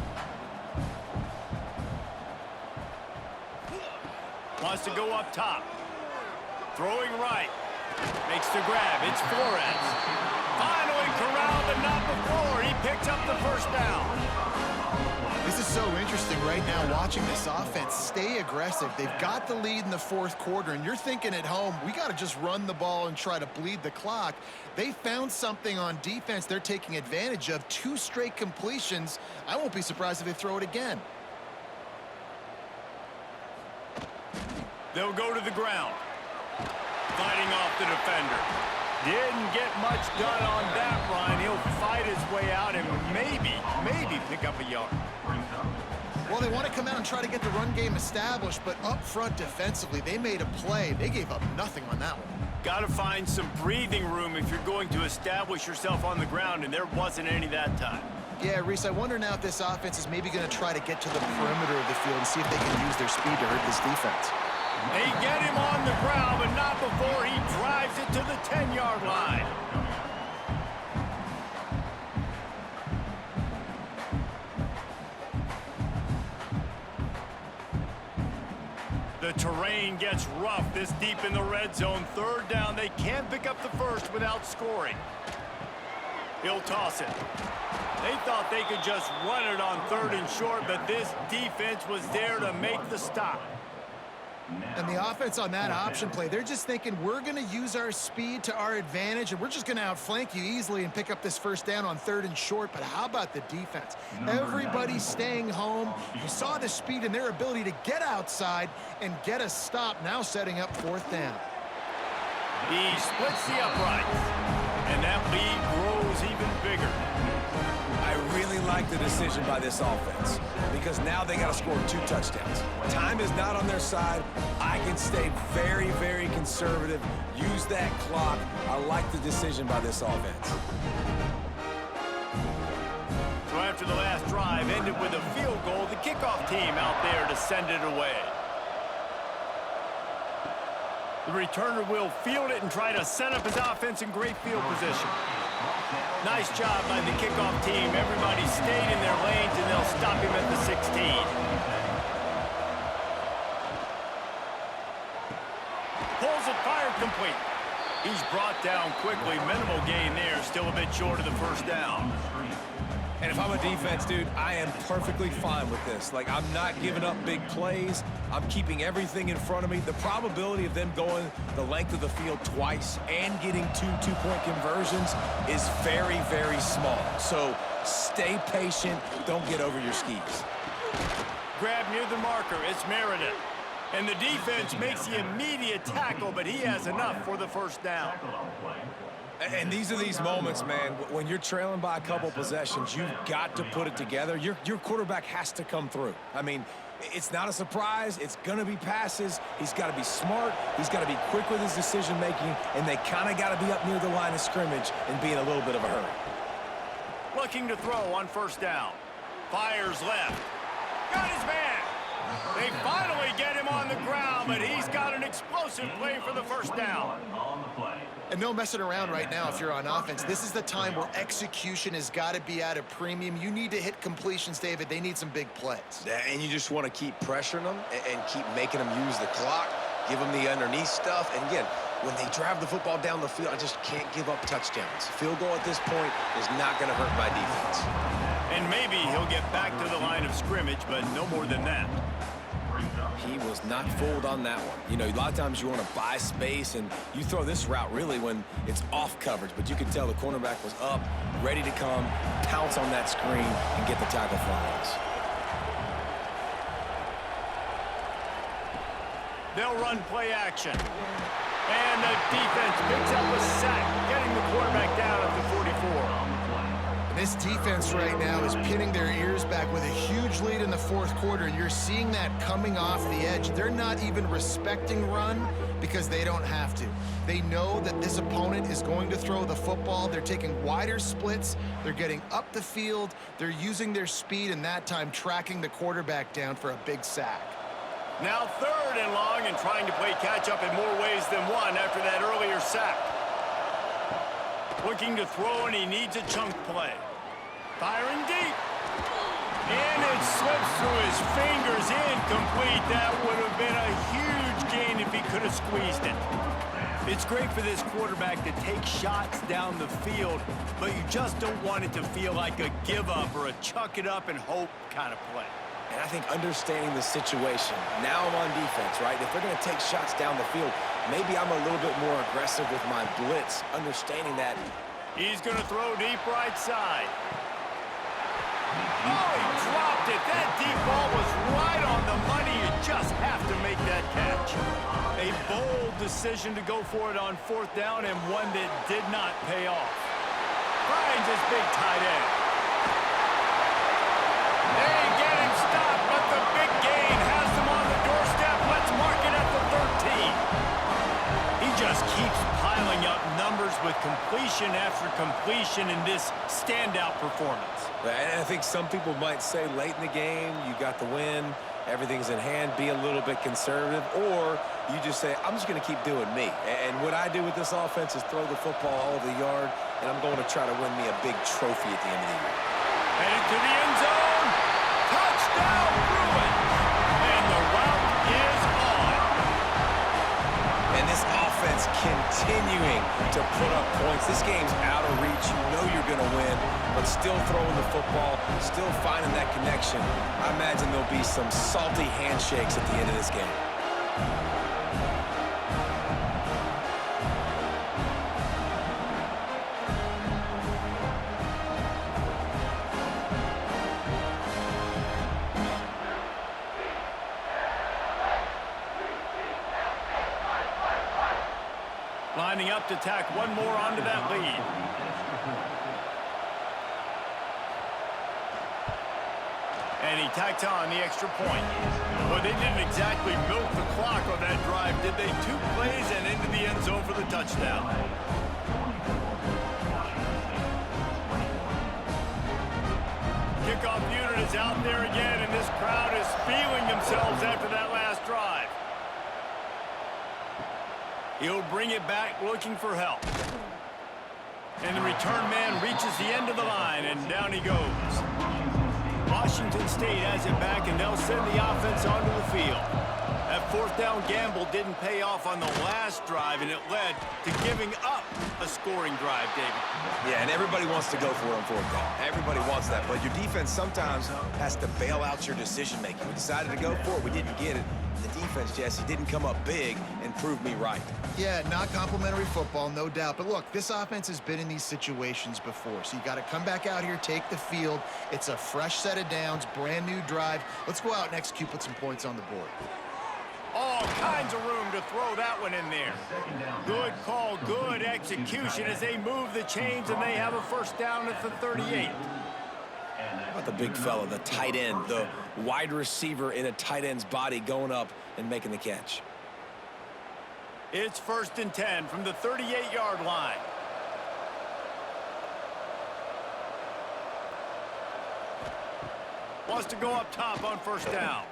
Speaker 1: Wants to go up top. Throwing right. Makes the grab. It's Flores. Finally corralled, but not before. He picked up the 1st down.
Speaker 3: This is so interesting right now watching this offense stay aggressive. They've got the lead in the 4th quarter, and you're thinking at home, we got to just run the ball and try to bleed the clock. They found something on defense they're taking advantage of. 2 straight completions. I won't be surprised if they throw it again.
Speaker 1: They'll go to the ground. Fighting off the defender. Didn't get much done on that run. He'll fight his way out and maybe pick up a yard.
Speaker 3: Well, they want to come out and try to get the run game established, but up front defensively, they made a play. They gave up nothing on that one.
Speaker 1: Got to find some breathing room if you're going to establish yourself on the ground, and there wasn't any that time.
Speaker 3: Yeah, Reese, I wonder now if this offense is maybe going to try to get to the perimeter of the field and see if they can use their speed to hurt this defense.
Speaker 1: They get him on the ground, but not before he drives it to the 10-yard line. The The terrain gets rough this deep in the red zone. Third down, they can't pick up the first without scoring. He'll toss it. They thought they could just run it on 3rd and short, but this defense was there to make the stop.
Speaker 3: And the offense on that option play, they're just thinking, we're going to use our speed to our advantage, and we're just going to outflank you easily and pick up this first down on 3rd and short. But how about the defense? Everybody's staying home. You saw the speed and their ability to get outside and get a stop, now setting up 4th down.
Speaker 1: He splits the uprights, and that lead grows even bigger.
Speaker 4: I really like the decision by this offense because now they got to score 2 touchdowns. Time is not on their side. I can stay very, very conservative, use that clock. I like the decision by this offense.
Speaker 1: So after the last drive ended with a field goal, the kickoff team out there to send it away. The returner will field it and try to set up his offense in great field position. Nice job by the kickoff team. Everybody stayed in their lanes, and they'll stop him at the 16. Pulls it, fired complete. He's brought down quickly. Minimal gain there. Still a bit short of the first down.
Speaker 4: And if I'm a defense, dude, I am perfectly fine with this. Like, I'm not giving up big plays. I'm keeping everything in front of me. The probability of them going the length of the field twice and getting 2 two-point conversions is very, very small. So stay patient. Don't get over your skis.
Speaker 1: Grab near the marker. It's Meredith. And the defense makes the immediate tackle, but he has enough for the first down.
Speaker 4: And these are these moments, man, when you're trailing by a couple possessions, you've got to put it together. Your quarterback has to come through. I mean, it's not a surprise. It's going to be passes. He's got to be smart. He's got to be quick with his decision-making, and they kind of got to be up near the line of scrimmage and be in a little bit of a hurry.
Speaker 1: Looking to throw on first down. Fires left. Got his man. They finally get him on the ground, but he's got an explosive play for the first down.
Speaker 3: And no messing around right now if you're on offense. This is the time where execution has got to be at a premium. You need to hit completions, David. They need some big plays.
Speaker 4: And you just want to keep pressuring them and keep making them use the clock, give them the underneath stuff. And again, when they drive the football down the field, I just can't give up touchdowns. Field goal at this point is not going to hurt my defense.
Speaker 1: And maybe he'll get back to the line of scrimmage, but no more than that.
Speaker 4: He was not fooled on that one. You know, a lot of times you want to buy space, and you throw this route really when it's off coverage, but you can tell the cornerback was up, ready to come, pounce on that screen, and get the tackle for a loss.
Speaker 1: They'll run play action. And the defense picks up a sack, getting the quarterback down at the 44.
Speaker 3: This defense right now is pinning their ears back with a huge lead in the 4th quarter, and you're seeing that coming off the edge. They're not even respecting run because they don't have to. They know that this opponent is going to throw the football. They're taking wider splits. They're getting up the field. They're using their speed, and that time tracking the quarterback down for a big sack.
Speaker 1: Now 3rd and long, and trying to play catch-up in more ways than one after that earlier sack. Looking to throw, and he needs a chunk play. Firing deep. And it slips through his fingers, incomplete. That would have been a huge gain if he could have squeezed it. It's great for this quarterback to take shots down the field, but you just don't want it to feel like a give-up or a chuck it up and hope kind of play.
Speaker 4: And I think understanding the situation, now I'm on defense, right? If they're going to take shots down the field, maybe I'm a little bit more aggressive with my blitz, understanding that.
Speaker 1: He's going to throw deep right side. Oh, he dropped it. That deep ball was right on the money. You just have to make that catch. A bold decision to go for it on 4th down, and one that did not pay off. Finds his big tight end. They get him stopped, but the big gain has them on the doorstep. Let's mark it at the 13. He just keeps piling up numbers with completion after completion in this standout performance.
Speaker 4: And I think some people might say late in the game, you got the win, everything's in hand, be a little bit conservative, or you just say, I'm just going to keep doing me. And what I do with this offense is throw the football all over the yard, and I'm going to try to win me a big trophy at the end of the year.
Speaker 1: Headed to the end zone. Touchdown, Bruins. And the route is on.
Speaker 4: continuing to put up points. This game's out of reach. You know you're going to win, but still throwing the football, still finding that connection. I imagine there'll be some salty handshakes at the end of this game.
Speaker 1: Lining up to tack one more onto that lead. And he tacked on the extra point. Well, they didn't exactly milk the clock on that drive, did they? 2 plays and into the end zone for the touchdown. Kickoff unit is out there again, and this crowd is feeling themselves after that last drive. He'll bring it back looking for help. And the return man reaches the end of the line, and down he goes. Washington State has it back, and they'll send the offense onto the field. That 4th down gamble didn't pay off on the last drive, and it led to giving up a scoring drive, David.
Speaker 4: Yeah, and everybody wants to go for it on 4th down. Everybody wants that, but your defense sometimes has to bail out your decision-making. We decided to go for it. We didn't get it. The defense, Jesse, didn't come up big and prove me right.
Speaker 3: Yeah, not complimentary football, no doubt. But look, this offense has been in these situations before. So you got to come back out here, take the field. It's a fresh set of downs, brand new drive. Let's go out and execute, put some points on the board.
Speaker 1: All kinds of room to throw that one in there. Good call, good execution as they move the chains, and they have a 1st down at the 38.
Speaker 4: How about the big fella, the tight end, the wide receiver in a tight end's body going up and making the catch?
Speaker 1: It's 1st and 10 from the 38-yard line. Wants to go up top on 1st down.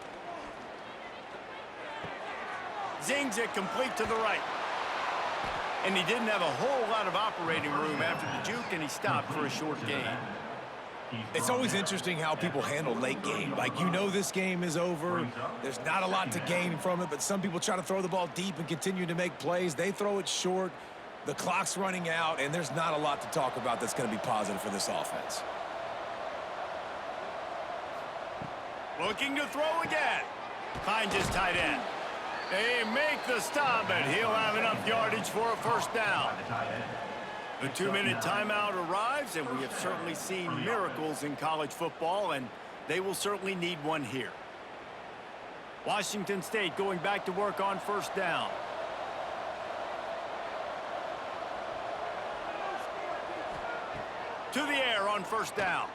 Speaker 1: Zings it complete to the right. And he didn't have a whole lot of operating room after the juke, and he stopped for a short gain.
Speaker 4: It's always interesting how people handle late game. Like, you know this game is over. There's not a lot to gain from it, but some people try to throw the ball deep and continue to make plays. They throw it short. The clock's running out, and there's not a lot to talk about that's going to be positive for this offense.
Speaker 1: Looking to throw again. Finds his tight end. They make the stop, and he'll have enough yardage for a 1st down. The 2-minute timeout arrives, and we have certainly seen miracles in college football, and they will certainly need one here. Washington State going back to work on 1st down. To the air on 1st down.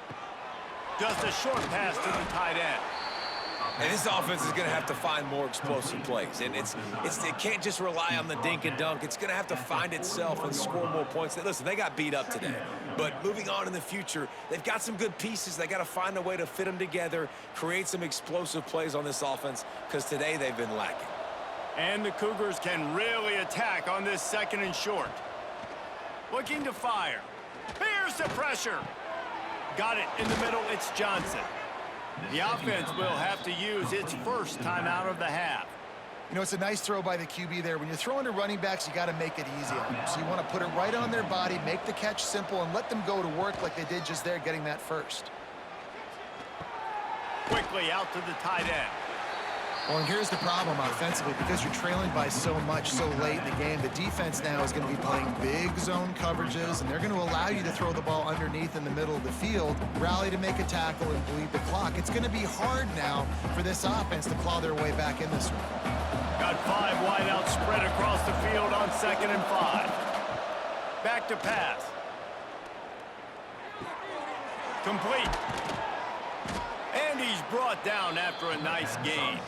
Speaker 1: Just a short pass to the tight end.
Speaker 4: And this offense is going to have to find more explosive plays. And it can't just rely on the dink and dunk. It's going to have to find itself and score more points. Listen, they got beat up today. But moving on in the future, they've got some good pieces. They got to find a way to fit them together, create some explosive plays on this offense, because today they've been lacking.
Speaker 1: And the Cougars can really attack on this 2nd and short. Looking to fire. Here's the pressure. Got it in the middle. It's Johnson. The offense will have to use its 1st timeout of the half.
Speaker 3: You know, it's a nice throw by the QB there. When you're throwing to running backs, you got to make it easy on them. So you want to put it right on their body, make the catch simple, and let them go to work like they did just there, getting that 1st.
Speaker 1: Quickly out to the tight end.
Speaker 3: Well, and here's the problem offensively. Because you're trailing by so much so late in the game, the defense now is going to be playing big zone coverages, and they're going to allow you to throw the ball underneath in the middle of the field, rally to make a tackle, and bleed the clock. It's going to be hard now for this offense to claw their way back in this one.
Speaker 1: Got 5 wide out spread across the field on 2nd and 5. Back to pass. Complete. And he's brought down after a nice gain.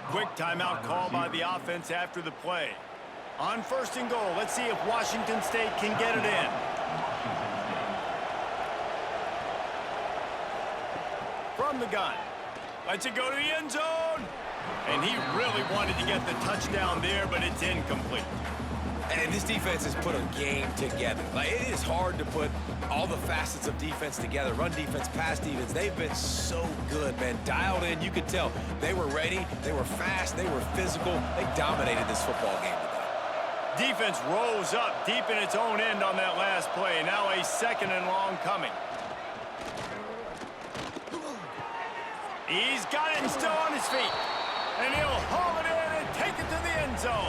Speaker 1: Quick timeout call by the offense after the play. On 1st and goal, let's see if Washington State can get it in. From the gun. Lets it go to the end zone. And he really wanted to get the touchdown there, but it's incomplete.
Speaker 4: And this defense has put a game together. Like, it is hard to put all the facets of defense together. Run defense, pass defense. They've been so good, man. Dialed in. You could tell they were ready. They were fast. They were physical. They dominated this football game today.
Speaker 1: Defense rose up deep in its own end on that last play. Now a 2nd and long coming. He's got it and still on his feet. And he'll haul it in and take it to the end zone.